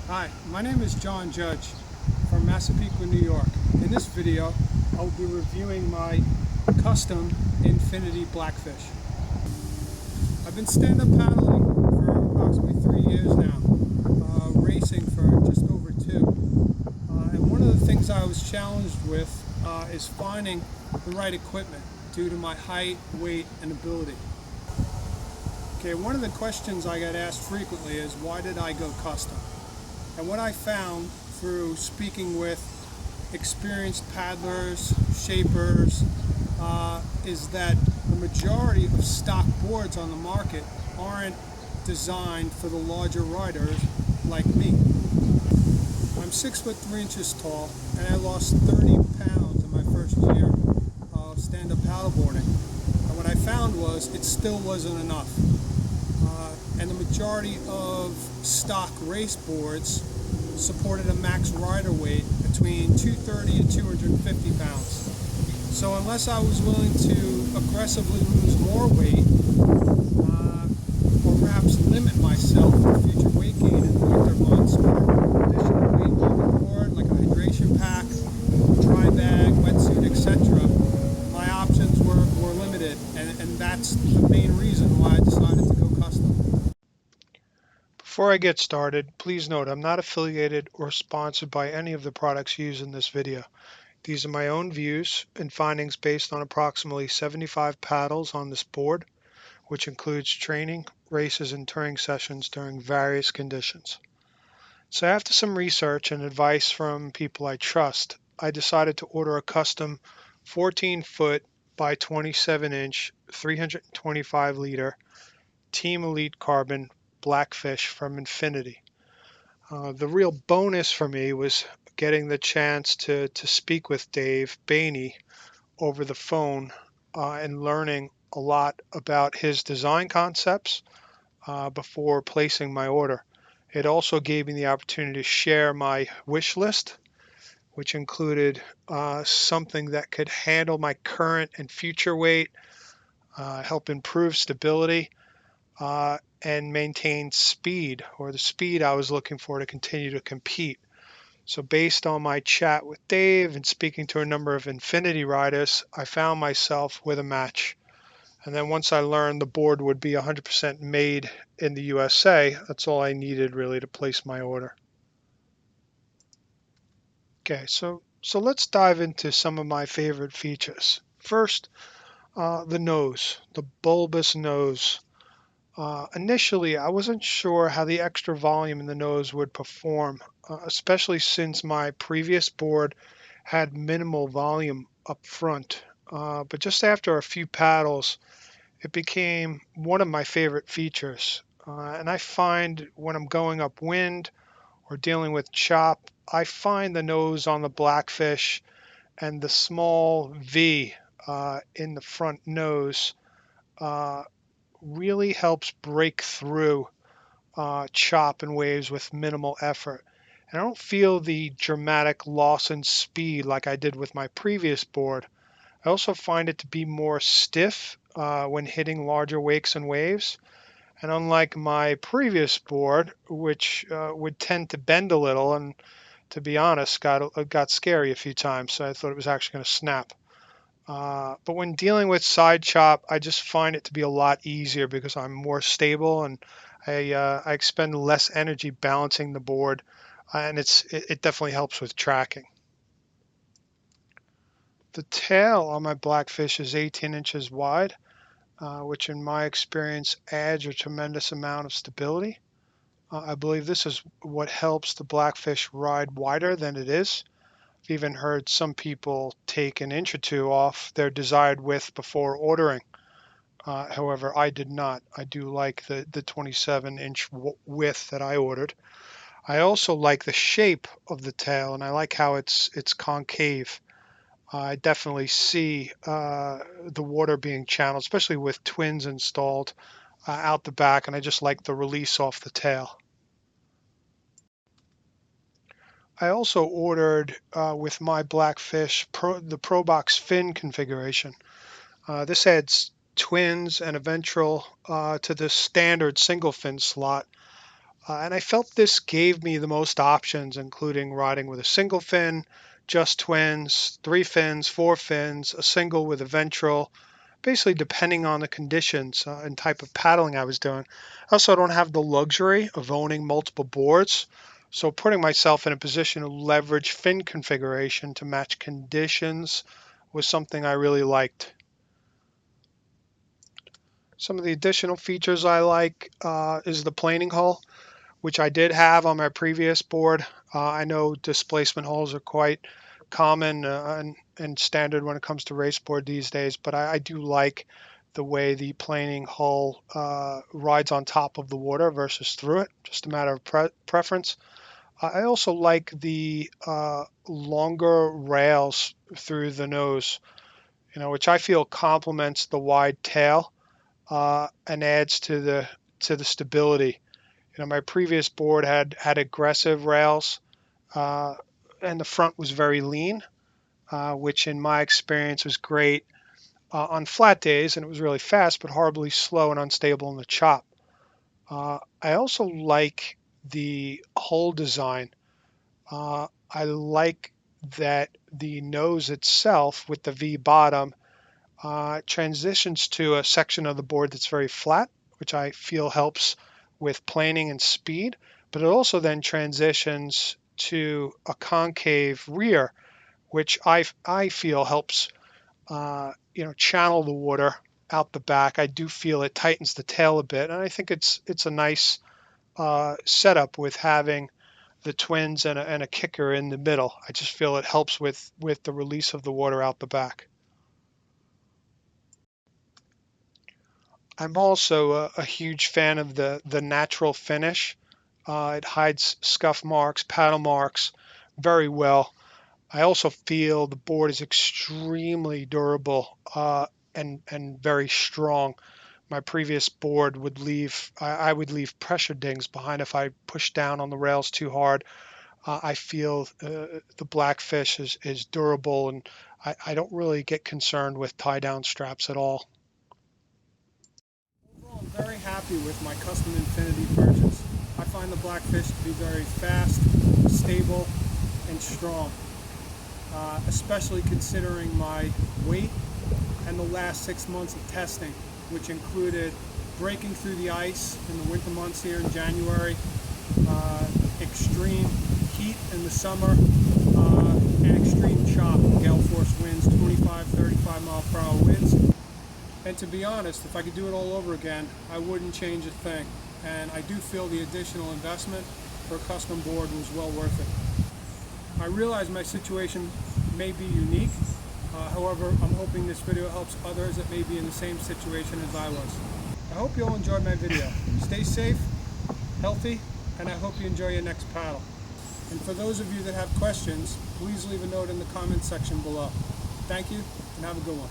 Hi, my name is John Judge from Massapequa, New York. In this video, I will be reviewing my custom Infinity BlackFish. I've been stand-up paddling for approximately 3 years now, racing for just over 2. And one of the things I was challenged with is finding the right equipment due to my height, weight, and ability. Okay, one of the questions I get asked frequently is, why did I go custom? And what I found through speaking with experienced paddlers, shapers, is that the majority of stock boards on the market aren't designed for the larger riders like me. I'm 6'3" tall, and I lost 30 pounds in my first year of stand-up paddleboarding. And what I found was it still wasn't enough. And the majority of stock race boards supported a max rider weight between 230 and 250 pounds. So unless I was willing to aggressively lose more weight, or perhaps limit myself to future weight gain in the winter months, or additional weight on the board, like a hydration pack, dry bag, wetsuit, etc., my options were limited, and that's the main reason why I decided to go custom. Before I get started, please note I'm not affiliated or sponsored by any of the products used in this video. These are my own views and findings based on approximately 75 paddles on this board, which includes training, races, and touring sessions during various conditions. So after some research and advice from people I trust, I decided to order a custom 14-foot by 27-inch, 325-liter Team Elite Carbon BlackFish from Infinity. The real bonus for me was getting the chance to speak with Dave Bainey over the phone and learning a lot about his design concepts before placing my order. It also gave me the opportunity to share my wish list, which included something that could handle my current and future weight, help improve stability, and maintain speed, or the speed I was looking for to continue to compete. So based on my chat with Dave and speaking to a number of Infinity riders, I found myself with a match. And then once I learned the board would be 100% made in the USA, that's all I needed really to place my order. Okay, so let's dive into some of my favorite features. First, the nose, the bulbous nose. Initially, I wasn't sure how the extra volume in the nose would perform, especially since my previous board had minimal volume up front. But just after a few paddles, it became one of my favorite features. And I find when I'm going upwind or dealing with chop, I find the nose on the BlackFish and the small V in the front nose uh, really helps break through chop and waves with minimal effort. And I don't feel the dramatic loss in speed like I did with my previous board. I also find it to be more stiff when hitting larger wakes and waves. And unlike my previous board, which would tend to bend a little and, to be honest, got scary a few times, so I thought it was actually going to snap. But when dealing with side chop, I just find it to be a lot easier because I'm more stable and I expend less energy balancing the board, and it definitely helps with tracking. The tail on my BlackFish is 18 inches wide, which in my experience adds a tremendous amount of stability. I believe this is what helps the BlackFish ride wider than it is. I've even heard some people take an inch or two off their desired width before ordering. However, I did not. I do like the 27-inch width that I ordered. I also like the shape of the tail, and I like how it's concave. I definitely see the water being channeled, especially with twins installed out the back, and I just like the release off the tail. I also ordered with my BlackFish the ProBox fin configuration. This adds twins and a ventral to the standard single fin slot, And I felt this gave me the most options, including riding with a single fin, just twins, 3 fins, 4 fins, a single with a ventral, basically depending on the conditions and type of paddling I was doing. I also don't have the luxury of owning multiple boards, so putting myself in a position to leverage fin configuration to match conditions was something I really liked. Some of the additional features I like is the planing hull, which I did have on my previous board. I know displacement hulls are quite common and standard when it comes to race board these days, but I do like the way the planing hull rides on top of the water versus through it, just a matter of preference. I also like the longer rails through the nose, which I feel complements the wide tail and adds to the stability. My previous board had aggressive rails, uh, and the front was very lean, which in my experience was great on flat days, and it was really fast, but horribly slow and unstable in the chop. I also like the hull design. I like that the nose itself with the V bottom transitions to a section of the board that's very flat, which I feel helps with planing and speed, but it also then transitions to a concave rear, which I feel helps channel the water out the back. I do feel it tightens the tail a bit, and I think it's a nice setup with having the twins and a kicker in the middle. I just feel it helps with the release of the water out the back. I'm also a huge fan of the natural finish. It hides scuff marks, paddle marks very well. I also feel the board is extremely durable and very strong. My previous board would I would leave pressure dings behind if I pushed down on the rails too hard. I feel the BlackFish is durable, and I don't really get concerned with tie down straps at all. Overall, I'm very happy with my custom Infinity purchase. I find the BlackFish to be very fast, stable, and strong, especially considering my weight and the last 6 months of testing, which included breaking through the ice in the winter months here in January, extreme heat in the summer, and extreme chop, gale force winds, 25, 35 mile per hour winds. And to be honest, if I could do it all over again, I wouldn't change a thing. And I do feel the additional investment for a custom board was well worth it. I realize my situation may be unique. However, I'm hoping this video helps others that may be in the same situation as I was. I hope you all enjoyed my video. Stay safe, healthy, and I hope you enjoy your next paddle. And for those of you that have questions, please leave a note in the comment section below. Thank you, and have a good one.